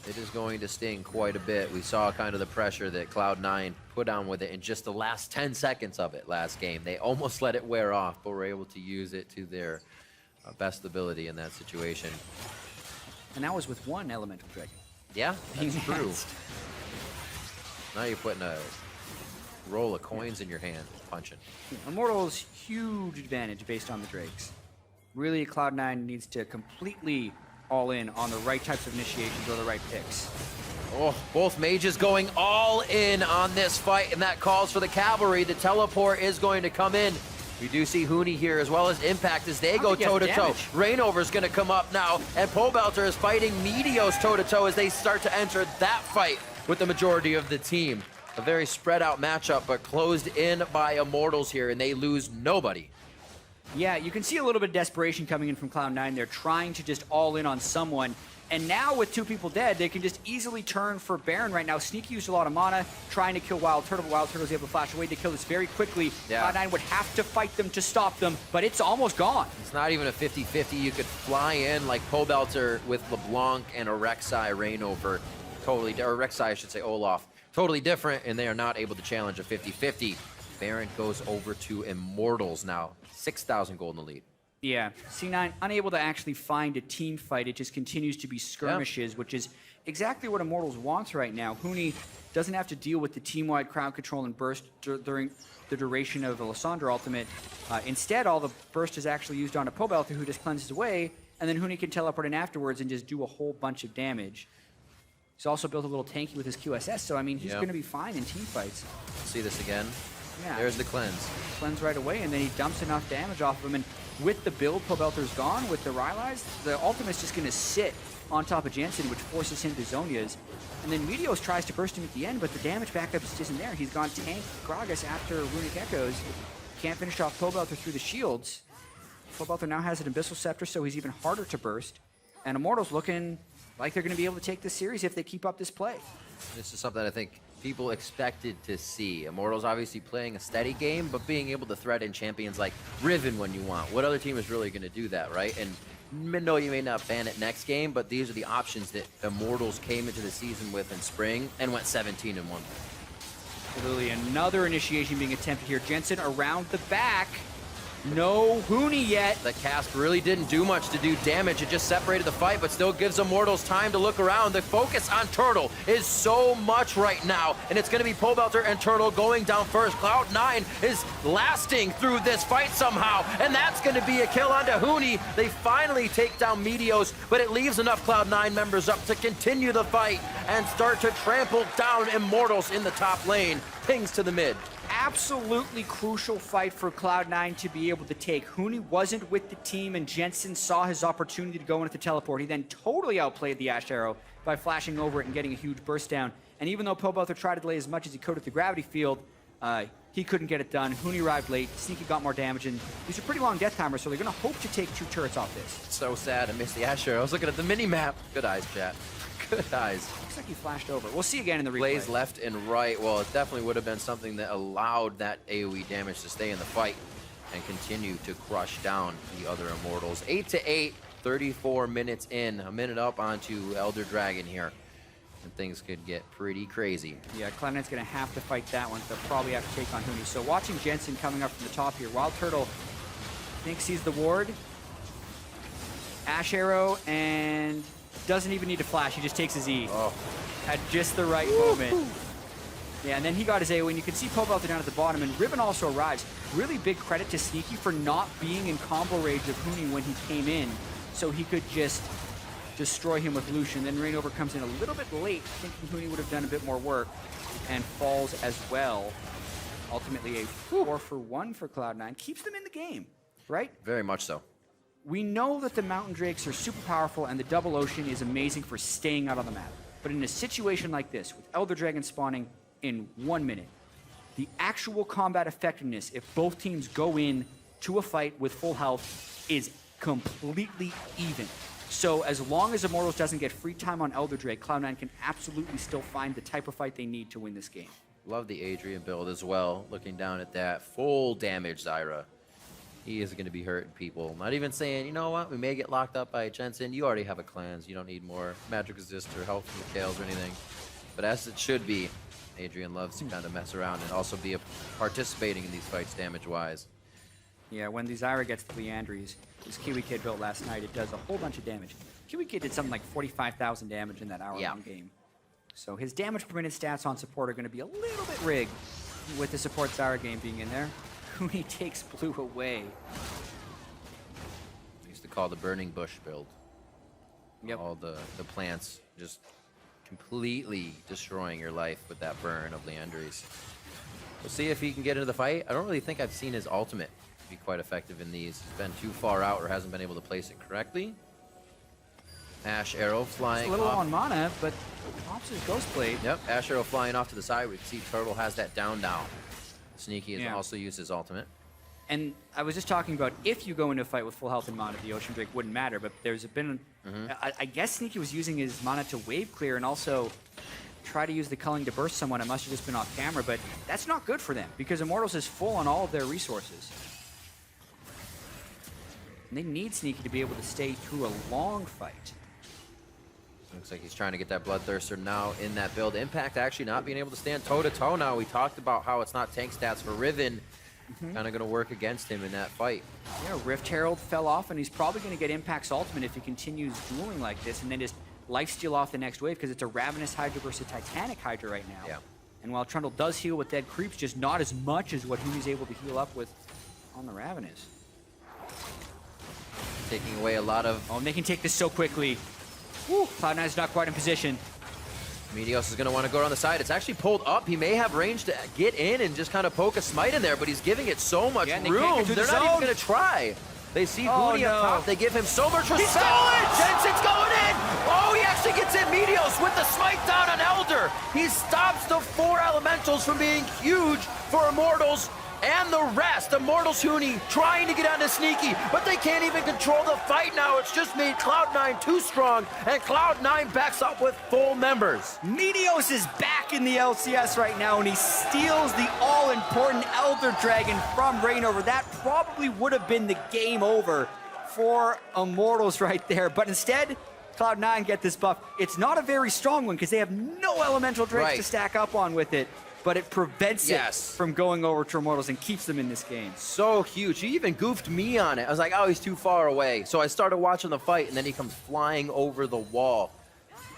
It is going to sting quite a bit. We saw kind of the pressure that Cloud9 put on with it in just the last 10 seconds of it last game. They almost let it wear off, but were able to use it to their best ability in that situation. And that was with 1 elemental dragon. Yeah, that's true. Next. Now you're putting a roll of coins in your hand, punching. Immortals, huge advantage based on the Drakes. Really, Cloud9 needs to completely all in on the right types of initiations or the right picks. Oh, both mages going all in on this fight, and that calls for the cavalry. The teleport is going to come in. We do see Huni here as well as Impact as they go toe-to-toe. Rainover's going to come up now, and Pobelter is fighting Meteos toe-to-toe as they start to enter that fight with the majority of the team. A very spread out matchup, but closed in by Immortals here, and they lose nobody. Yeah, you can see a little bit of desperation coming in from Cloud9. They're trying to just all in on someone. And now with 2 people dead, they can just easily turn for Baron right now. Sneaky used a lot of mana, trying to kill Wild Turtle. Wild Turtle's able to flash away to kill this very quickly. Yeah. Cloud9 would have to fight them to stop them, but it's almost gone. It's not even a 50-50. You could fly in like Pobelter with LeBlanc and a Rek'Sai Rainover. Totally, or Rek'Sai, I should say, Olaf. Totally different, and they are not able to challenge a 50-50. Baron goes over to Immortals now. 6,000 gold in the lead. Yeah, C9 unable to actually find a team fight. It just continues to be skirmishes, which is exactly what Immortals wants right now. Huni doesn't have to deal with the team-wide crowd control and burst during the duration of the Lysandra ultimate. Instead, all the burst is actually used on a Pobelter, who just cleanses away, and then Huni can teleport in afterwards and just do a whole bunch of damage. He's also built a little tanky with his QSS, so I mean, he's going to be fine in team fights. See this again? Yeah. There's the cleanse. Cleanse right away, and then he dumps enough damage off of him. And with the build, Pobelter's gone. With the Rylai's, the ultimate's just going to sit on top of Jensen, which forces him to Zonia's. And then Meteos tries to burst him at the end, but the damage backup just isn't there. He's gone tank Gragas after Runic Echoes. Can't finish off Pobelter through the shields. Pobelter now has an Abyssal Scepter, so he's even harder to burst. And Immortals looking like they're going to be able to take this series if they keep up this play. This is something I think people expected to see. Immortals obviously playing a steady game, but being able to thread in champions like Riven when you want. What other team is really going to do that, right? And no, you may not ban it next game, but these are the options that Immortals came into the season with in spring and went 17-1. Literally another initiation being attempted here. Jensen around the back. No Huni yet. The cast really didn't do much to do damage. It just separated the fight, but still gives Immortals time to look around. The focus on Turtle is so much right now, and it's going to be Pobelter and Turtle going down first. Cloud9 is lasting through this fight somehow, and that's going to be a kill onto Huni. They finally take down Meteos, but it leaves enough Cloud9 members up to continue the fight and start to trample down Immortals in the top lane. Pings to the mid. Absolutely crucial fight for Cloud9 to be able to take. Huni wasn't with the team, and Jensen saw his opportunity to go into the teleport. He then totally outplayed the Ash Arrow by flashing over it and getting a huge burst down. And even though Pobelter tried to delay as much as he could at the gravity field, he couldn't get it done. Huni arrived late. Sneaky got more damage, and these are pretty long death timers, so they're going to hope to take 2 turrets off this. So sad I missed the Ash Arrow. I was looking at the mini-map. Good eyes, chat. Good eyes. Looks like he flashed over. We'll see again in the replay. Plays left and right. Well, it definitely would have been something that allowed that AoE damage to stay in the fight and continue to crush down the other Immortals. 8-8, 34 minutes in. A minute up onto Elder Dragon here. and things could get pretty crazy. Yeah, Cloud9's going to have to fight that one. They'll probably have to take on Huni. So watching Jensen coming up from the top here. Wild Turtle, I think, sees the ward. Ash Arrow, and doesn't even need to flash. He just takes his E at just the right moment. Yeah, and then he got his AoE, and you can see Poe Belter down at the bottom, and Riven also arrives. Really big credit to Sneaky for not being in combo range of Huni when he came in, so he could just destroy him with Lucian. Then Reignover comes in a little bit late, thinking Huni would have done a bit more work, and falls as well. Ultimately a 4-for-1 for Cloud9. Keeps them in the game, right? Very much so. We know that the Mountain Drakes are super powerful, and the Double Ocean is amazing for staying out on the map. But in a situation like this, with Elder Dragon spawning in 1 minute, the actual combat effectiveness, if both teams go in to a fight with full health, is completely even. So as long as Immortals doesn't get free time on Elder Drake, Cloud9 can absolutely still find the type of fight they need to win this game. Love the Adrian build as well. Looking down at that full damage Zyra. He is going to be hurting people. Not even saying, you know what, we may get locked up by Jensen. You already have a cleanse. You don't need more magic resist or help from the Kales or anything. But as it should be, Adrian loves to kind of mess around and also be participating in these fights damage-wise. Yeah, when the Zyra gets the Leandries, this Kiwi Kid built last night, it does a whole bunch of damage. Kiwi Kid did something like 45,000 damage in that hour-long game. So his damage per minute stats on support are going to be a little bit rigged with the support Zyra game being in there. Huni takes blue away. I used to call the burning bush build. Yep. All the plants just completely destroying your life with that burn of Leandries. We'll see if he can get into the fight. I don't really think I've seen his ultimate be quite effective in these. He's been too far out or hasn't been able to place it correctly. Ash Arrow flying It's a little off. on mana, but pops his Ghost Blade. Yep, Ash Arrow flying off to the side. We can see Turtle has that down. Sneaky has also used his ultimate. And I was just talking about if you go into a fight with full health and mana, the Ocean Drake wouldn't matter, but there's been, I guess Sneaky was using his mana to wave clear and also try to use the culling to burst someone. It must have just been off camera, but that's not good for them because Immortals is full on all of their resources. And they need Sneaky to be able to stay through a long fight. Looks like he's trying to get that Bloodthirster now in that build. Impact actually not being able to stand toe-to-toe now. We talked about how it's not tank stats for Riven. Kind of going to work against him in that fight. Yeah, Rift Herald fell off, and he's probably going to get Impact's ultimate if he continues dueling like this, and then just lifesteal off the next wave, because it's a Ravenous Hydra versus a Titanic Hydra right now. Yeah. And while Trundle does heal with dead creeps, just not as much as what he's able to heal up with on the Ravenous. Taking away a lot of... Oh, and they can take this so quickly. Woo! Cloud9's not quite in position. Meteos is going to want to go around the side. It's actually pulled up. He may have range to get in and just kind of poke a smite in there, but he's giving it so much room. They're not even going to try. They see Booty up top. They give him so much respect. He's going! Jensen's going in! Oh, he actually gets in. Meteos with the smite down on Elder. He stops the 4 elementals from being huge for Immortals and the rest. Immortals Huni trying to get onto Sneaky, but they can't even control the fight now. It's just made Cloud9 too strong, and Cloud9 backs up with full members. Meteos is back in the LCS right now, and he steals the all-important Elder Dragon from Reignover. That probably would have been the game over for Immortals right there, but instead, Cloud9 get this buff. It's not a very strong one because they have no elemental drakes to stack up on with it, but it prevents it from going over to Immortals and keeps them in this game. So huge. He even goofed me on it. I was like, oh, he's too far away. So I started watching the fight, and then he comes flying over the wall.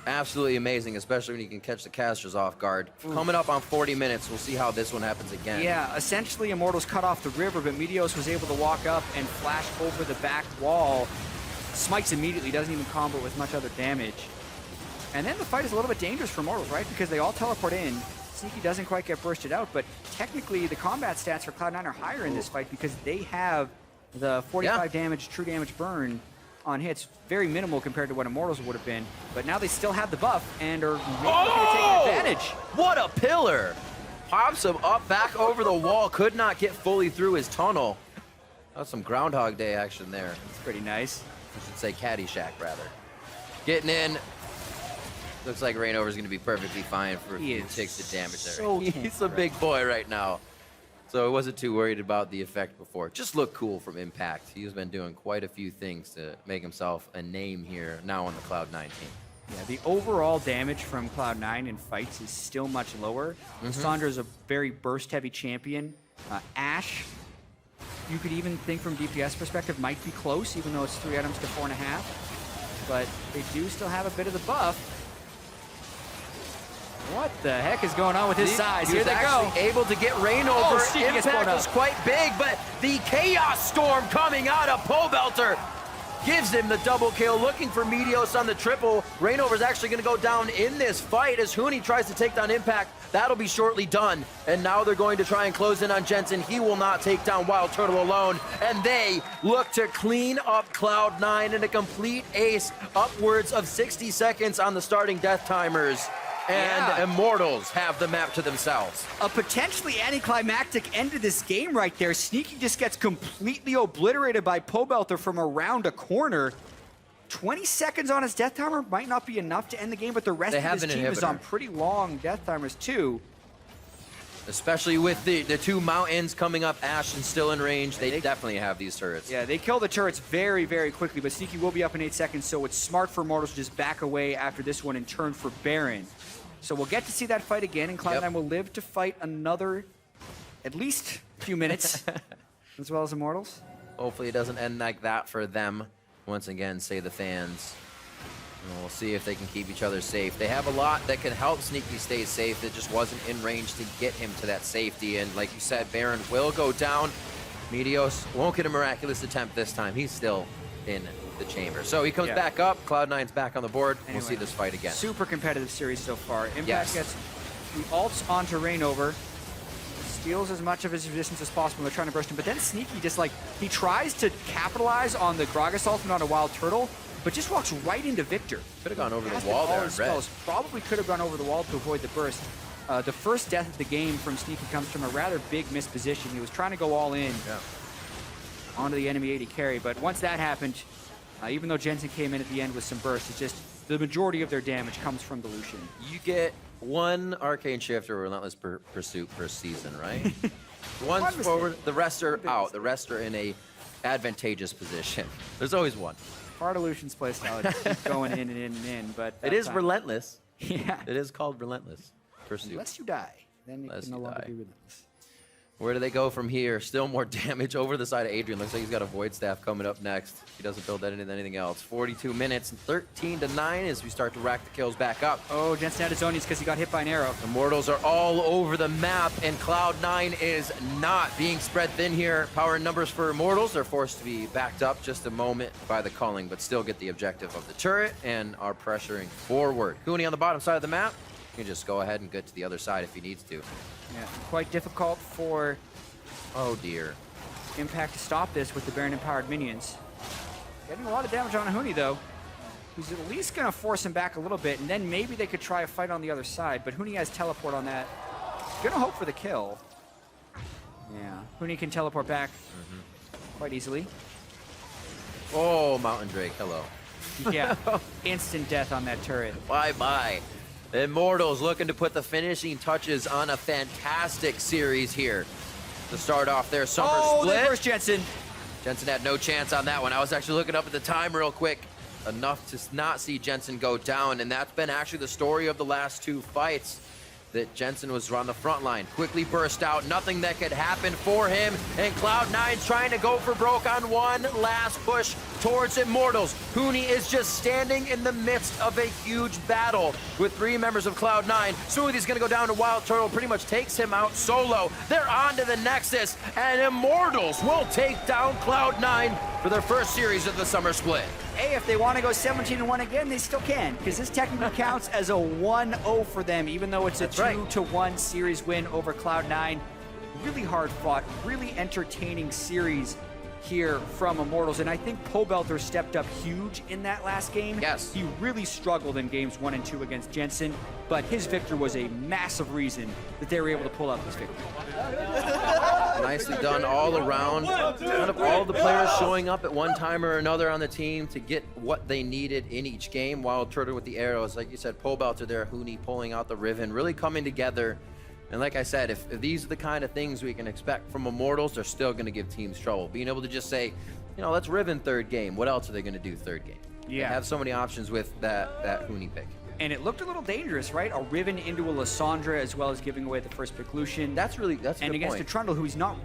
Absolutely amazing, especially when you can catch the casters off guard. Coming up on 40 minutes, we'll see how this one happens again. Yeah, essentially Immortals cut off the river, but Meteos was able to walk up and flash over the back wall. Smites immediately, doesn't even combo with much other damage. And then the fight is a little bit dangerous for Immortals, right? Because they all teleport in. Sneaky doesn't quite get bursted out, but technically the combat stats for Cloud9 are higher in this fight because they have the 45 damage, true damage burn on hits. Very minimal compared to what Immortals would have been, but now they still have the buff and are maybe looking to take advantage. What a pillar! Pops him up back over the wall, could not get fully through his tunnel. That was some Groundhog Day action there. It's pretty nice. I should say Caddyshack, rather. Getting in. Looks like Reignover's going to be perfectly fine for if he takes the damage there. So He's a big boy right now. So I wasn't too worried about the effect before. Just looked cool from Impact. He's been doing quite a few things to make himself a name here now on the Cloud9 team. Yeah, the overall damage from Cloud9 in fights is still much lower. Sandra's a very burst-heavy champion. Ashe, you could even think from DPS perspective, might be close, even though it's 3 items to 4.5. But they do still have a bit of the buff. What the heck is going on with his size? Here they go. Actually able to get Rain over. Impact was quite big, but the Chaos Storm coming out of Pobelter gives him the double kill, looking for Meteos on the triple. Rainover's actually going to go down in this fight as Huni tries to take down Impact. That'll be shortly done. And now they're going to try and close in on Jensen. He will not take down Wild Turtle alone. And they look to clean up Cloud9 in a complete ace, upwards of 60 seconds on the starting death timers. And Immortals have the map to themselves. A potentially anticlimactic end to this game right there. Sneaky just gets completely obliterated by Pobelter from around a corner. 20 seconds on his death timer might not be enough to end the game, but the rest of his team is on pretty long death timers too. Especially with the two mountains coming up, Ashe and still in range, they definitely have these turrets. Yeah, they kill the turrets very, very quickly, but Sneaky will be up in 8 seconds, so it's smart for Immortals to just back away after this one and turn for Baron. So we'll get to see that fight again, and Cloud9 will live to fight another, at least, few minutes, as well as Immortals. Hopefully it doesn't end like that for them. Once again, say the fans. And we'll see if they can keep each other safe. They have a lot that can help Sneaky stay safe. It just wasn't in range to get him to that safety. And like you said, Baron will go down. Meteos won't get a miraculous attempt this time. He's still in the chamber. So he comes back up. Cloud9's back on the board. Anyway, we'll see this fight again. Super competitive series so far. Impact gets the ults onto Rainover. Steals as much of his resistance as possible. They're trying to burst him. But then Sneaky just like, he tries to capitalize on the Gragas ultimate on a Wild Turtle, but just walks right into Victor. Could have gone over the wall there. Probably could have gone over the wall to avoid the burst. The first death of the game from Sneaky comes from a rather big misposition. He was trying to go all in onto the enemy 80 carry, but once that happened, even though Jensen came in at the end with some burst, it's just the majority of their damage comes from the Lucian. You get one Arcane Shift or Relentless Pursuit per season, right? One's forward, the rest are out. The rest are in a advantageous position. There's always one. Part of Lucian's playstyle is keep going in and in and in, but it is relentless. Yeah. It is called Relentless Pursuit. Unless you die, then it can no longer be relentless. Where do they go from here? Still more damage over the side of Adrian. Looks like he's got a Void Staff coming up next. He doesn't build that into anything else. 42 minutes, 13-9 as we start to rack the kills back up. Oh, Jensen had his own because he got hit by an arrow. Immortals are all over the map, and Cloud9 is not being spread thin here. Power and numbers for Immortals. They're forced to be backed up just a moment by the calling, but still get the objective of the turret and are pressuring forward. Huni on the bottom side of the map. You can just go ahead and get to the other side if he needs to. Yeah, quite difficult for Impact to stop this with the Baron-empowered minions. Getting a lot of damage on Huni, though. He's at least going to force him back a little bit, and then maybe they could try a fight on the other side, but Huni has teleport on that. Going to hope for the kill. Yeah, Huni can teleport back quite easily. Oh, Mountain Drake, hello. Yeah, instant death on that turret. Bye-bye. Immortals looking to put the finishing touches on a fantastic series here to start off their summer split. Oh, there's Jensen. Jensen had no chance on that one. I was actually looking up at the time real quick. Enough to not see Jensen go down, and that's been actually the story of the last two fights. That Jensen was on the front line, quickly burst out, nothing that could happen for him, and Cloud9's trying to go for broke on one last push towards Immortals. Huni is just standing in the midst of a huge battle with three members of Cloud9. Smoothie's gonna go down to Wild Turtle, pretty much takes him out solo. They're on to the Nexus, and Immortals will take down Cloud9 for their first series of the summer split. Hey, if they want to go 17-1 again, they still can, because this technically counts as a 1-0 for them, even though it's a 2-1 series win over Cloud9. Really hard fought, really entertaining series here from Immortals, and I think Pobelter stepped up huge in that last game. Yes. He really struggled in games 1 and 2 against Jensen, but his victory was a massive reason that they were able to pull out this victory. Nicely done all around. Kind of all the players showing up at one time or another on the team to get what they needed in each game. Wild Turtle with the arrows, like you said, Pobelter there, Huni pulling out the Riven, really coming together. And like I said, if these are the kind of things we can expect from Immortals, they're still going to give teams trouble. Being able to just say, you know, let's Riven third game. What else are they going to do third game? They Yeah. have so many options with that Huni pick. And it looked a little dangerous, right? A Riven into a Lissandra, as well as giving away the first pick Lucian. That's a and good against point. a Trundle, who he's not